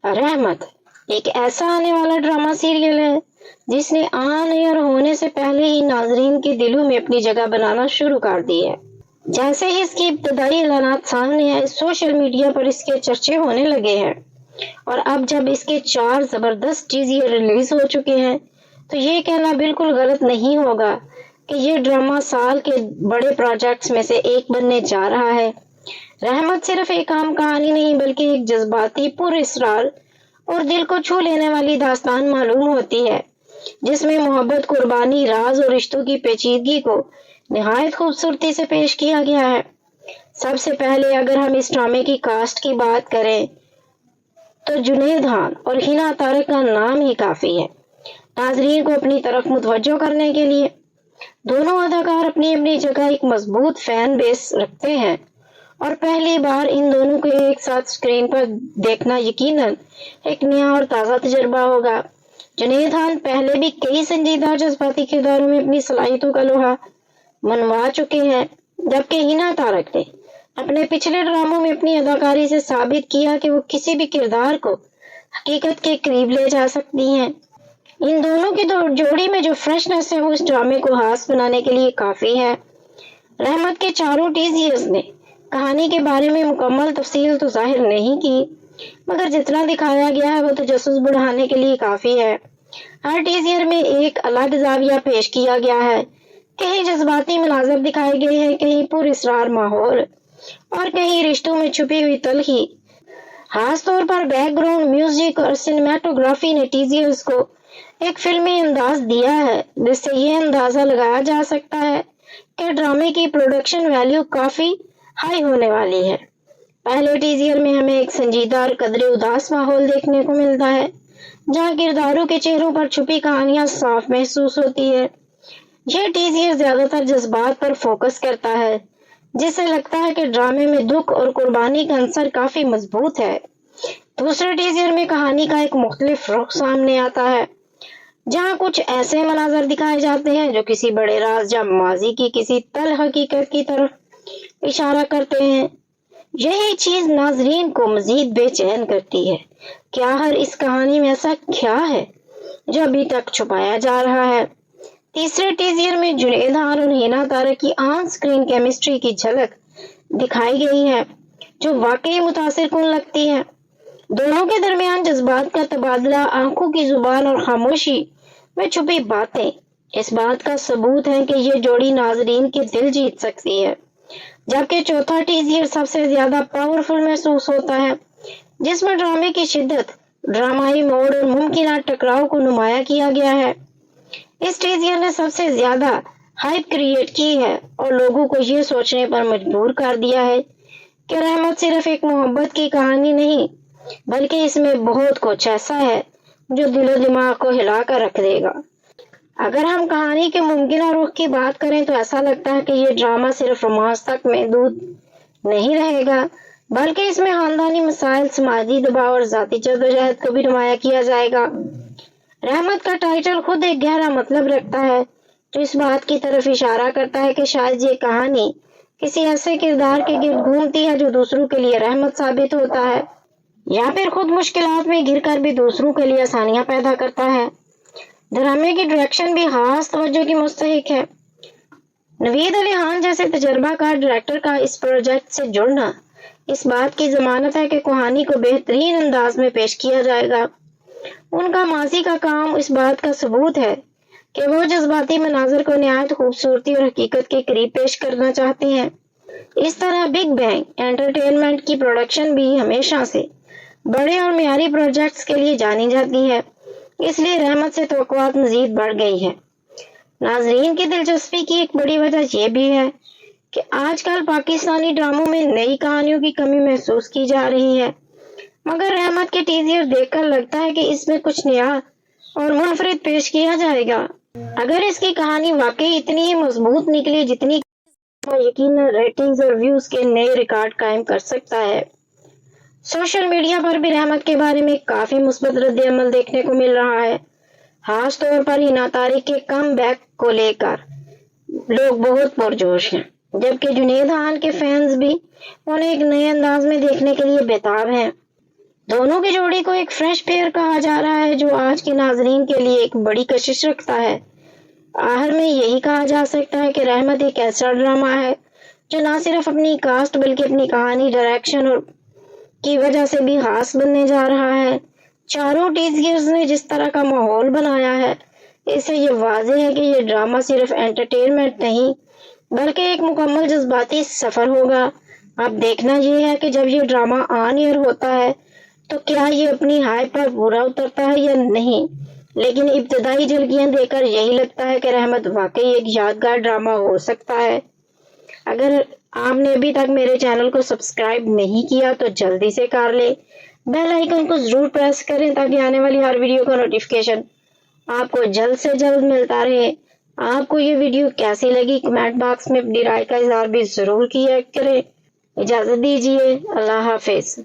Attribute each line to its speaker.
Speaker 1: رحمت ایک ایسا آنے والا ڈرامہ سیریل ہے جس نے آن ایئر ہونے سے پہلے ہی ناظرین کے دلوں میں اپنی جگہ بنانا شروع کر دی ہے۔ جیسے ہی اس کی ابتدائی اعلانات سامنے آئے، سوشل میڈیا پر اس کے چرچے ہونے لگے ہیں، اور اب جب اس کے 4 زبردست ٹیزر ریلیز ہو چکے ہیں تو یہ کہنا بالکل غلط نہیں ہوگا کہ یہ ڈرامہ سال کے بڑے پروجیکٹس میں سے ایک بننے جا رہا ہے۔ رحمت صرف ایک عام کہانی نہیں بلکہ ایک جذباتی، پر اسرار اور دل کو چھو لینے والی داستان معلوم ہوتی ہے، جس میں محبت، قربانی، راز اور رشتوں کی پیچیدگی کو نہایت خوبصورتی سے پیش کیا گیا ہے۔ سب سے پہلے اگر ہم اس ڈرامے کی کاسٹ کی بات کریں تو جنید خان اور ہنا طارق کا نام ہی کافی ہے ناظرین کو اپنی طرف متوجہ کرنے کے لیے۔ دونوں اداکار اپنی اپنی جگہ ایک مضبوط فین بیس رکھتے ہیں، اور پہلی بار ان دونوں کو ایک ساتھ اسکرین پر دیکھنا یقیناً ایک نیا اور تازہ تجربہ ہوگا۔ جنید خان پہلے بھی کئی سنجیدہ جذباتی کرداروں میں اپنی صلاحیتوں کا لوہا منوا چکے ہیں، جبکہ ہنا طارق نے اپنے پچھلے ڈراموں میں اپنی اداکاری سے ثابت کیا کہ وہ کسی بھی کردار کو حقیقت کے قریب لے جا سکتی ہیں۔ ان دونوں کی جوڑی میں جو فریشنس ہے وہ اس ڈرامے کو خاص بنانے کے لیے کافی ہے۔ رحمت کے چاروں ٹیزرز نے کہانی کے بارے میں مکمل تفصیل تو ظاہر نہیں کی، مگر جتنا دکھایا گیا ہے وہ تجسس بڑھانے کے لیے کافی ہے۔ ہر ٹیزر میں ایک الگ زاویہ پیش کیا گیا ہے، کہیں جذباتی مناظر دکھائے گئے ہیں، کہیں پر اسرار ماحول اور کہیں رشتوں میں چھپی ہوئی تلخی۔ خاص طور پر بیک گراؤنڈ میوزک اور سنیمیٹوگرافی نے ٹیزرز کو ایک فلمی انداز دیا ہے، جس سے یہ اندازہ لگایا جا سکتا ہے کہ ڈرامے کی پروڈکشن ویلیو کافی ہائی ہونے والی ہے۔ پہلے ٹیزر میں ہمیں ایک سنجیدہ اور قدرے اداس ماحول دیکھنے کو ملتا ہے، جہاں کرداروں کے چہروں پر چھپی کہانیاں صاف محسوس ہوتی ہے۔ یہ ٹیزر زیادہ تر جذبات پر فوکس کرتا ہے، جس سے لگتا ہے کہ ڈرامے میں دکھ اور قربانی کا عنصر کافی مضبوط ہے۔ دوسرے ٹیزر میں کہانی کا ایک مختلف رخ سامنے آتا ہے، جہاں کچھ ایسے مناظر دکھائے جاتے ہیں جو کسی بڑے راز یا ماضی کی کسی تلخ حقیقت کی طرف اشارہ کرتے ہیں۔ یہی چیز ناظرین کو مزید بے چین کرتی ہے۔ کیا ہر اس کہانی میں ایسا کیا ہے جو ابھی تک چھپایا جا رہا ہے؟ تیسرے ٹیزر میں جنید خان اور ہنا طارق کی آن سکرین کیمسٹری کی جھلک دکھائی گئی ہے، جو واقعی متاثر کن لگتی ہے۔ دونوں کے درمیان جذبات کا تبادلہ، آنکھوں کی زبان اور خاموشی میں چھپی باتیں اس بات کا ثبوت ہے کہ یہ جوڑی ناظرین کے دل جیت سکتی ہے۔ جبکہ چوتھا ٹیزر سب سے زیادہ پاورفل محسوس ہوتا ہے، جس میں ڈرامے کی شدت، ڈرامائی موڑ اور ممکنہ ٹکراؤ کو نمایاں کیا گیا ہے۔ اس ٹیزر نے سب سے زیادہ ہائپ کریٹ کی ہے اور لوگوں کو یہ سوچنے پر مجبور کر دیا ہے کہ رحمت صرف ایک محبت کی کہانی نہیں، بلکہ اس میں بہت کچھ ایسا ہے جو دل و دماغ کو ہلا کر رکھ دے گا۔ اگر ہم کہانی کے ممکنہ رخ کی بات کریں تو ایسا لگتا ہے کہ یہ ڈرامہ صرف رومانس تک محدود نہیں رہے گا، بلکہ اس میں خاندانی مسائل، سماجی دباؤ اور ذاتی جدوجہد کو بھی نمایاں کیا جائے گا۔ رحمت کا ٹائٹل خود ایک گہرا مطلب رکھتا ہے، جو اس بات کی طرف اشارہ کرتا ہے کہ شاید یہ کہانی کسی ایسے کردار کے گرد گھومتی ہے جو دوسروں کے لیے رحمت ثابت ہوتا ہے، یا پھر خود مشکلات میں گر کر بھی دوسروں کے لیے آسانیاں پیدا کرتا ہے۔ ڈرامے کی ڈائریکشن بھی خاص توجہ کی مستحق ہے۔ نوید علی خان جیسے تجربہ کار ڈائریکٹر کا اس پروجیکٹ سے جڑنا اس بات کی ضمانت ہے کہ کہانی کو بہترین انداز میں پیش کیا جائے گا۔ ان کا ماضی کا کام اس بات کا ثبوت ہے کہ وہ جذباتی مناظر کو نہایت خوبصورتی اور حقیقت کے قریب پیش کرنا چاہتے ہیں۔ اس طرح بگ بینگ انٹرٹینمنٹ کی پروڈکشن بھی ہمیشہ سے بڑے اور معیاری پروجیکٹس کے لیے جانی جاتی ہے، اس لیے رحمت سے توقعات مزید بڑھ گئی ہے۔ ناظرین کی دلچسپی کی ایک بڑی وجہ یہ بھی ہے کہ آج کل پاکستانی ڈراموں میں نئی کہانیوں کی کمی محسوس کی جا رہی ہے، مگر رحمت کے ٹیزر دیکھ کر لگتا ہے کہ اس میں کچھ نیا اور منفرد پیش کیا جائے گا۔ اگر اس کی کہانی واقعی اتنی ہی مضبوط نکلی جتنی یقیناً ریٹنگز اور ویوز کے نئے ریکارڈ قائم کر سکتا ہے۔ سوشل میڈیا پر بھی رحمت کے بارے میں کافی مثبت رد عمل دیکھنے کو مل رہا ہے، خاص طور پر ہنا طارق کے کم بیک کو لے کر لوگ بہت پرجوش ہیں، جبکہ جنید خان کے فینز بھی انہیں ایک نئے انداز میں دیکھنے کے لیے بےتاب ہیں۔ دونوں کی جوڑی کو ایک فریش پیئر کہا جا رہا ہے جو آج کے ناظرین کے لیے ایک بڑی کشش رکھتا ہے۔ آخر میں یہی کہا جا سکتا ہے کہ رحمت ایک ایسا ڈرامہ ہے جو نہ صرف اپنی کاسٹ بلکہ اپنی کہانی، ڈائریکشن اور کی وجہ سے بھی خاص بننے جا رہا ہے۔ چاروں ٹیزرز نے جس طرح کا ماحول بنایا ہے، اس سے یہ واضح ہے کہ یہ ڈرامہ صرف انٹرٹینمنٹ نہیں بلکہ ایک مکمل جذباتی سفر ہوگا۔ اب دیکھنا یہ ہے کہ جب یہ ڈرامہ آن ایئر ہوتا ہے تو کیا یہ اپنی ہائپ پر پورا اترتا ہے یا نہیں، لیکن ابتدائی جھلکیاں دیکھ کر یہی لگتا ہے کہ رحمت واقعی ایک یادگار ڈرامہ ہو سکتا ہے۔ اگر آپ نے ابھی تک میرے چینل کو سبسکرائب نہیں کیا تو جلدی سے کر لیں، بیل آئیکن کو ضرور پریس کریں تاکہ آنے والی ہر ویڈیو کا نوٹیفیکیشن آپ کو جلد سے جلد ملتا رہے۔ آپ کو یہ ویڈیو کیسی لگی کمنٹ باکس میں اپنی رائے کا اظہار بھی ضرور کیا کریں۔ اجازت دیجیے، اللہ حافظ۔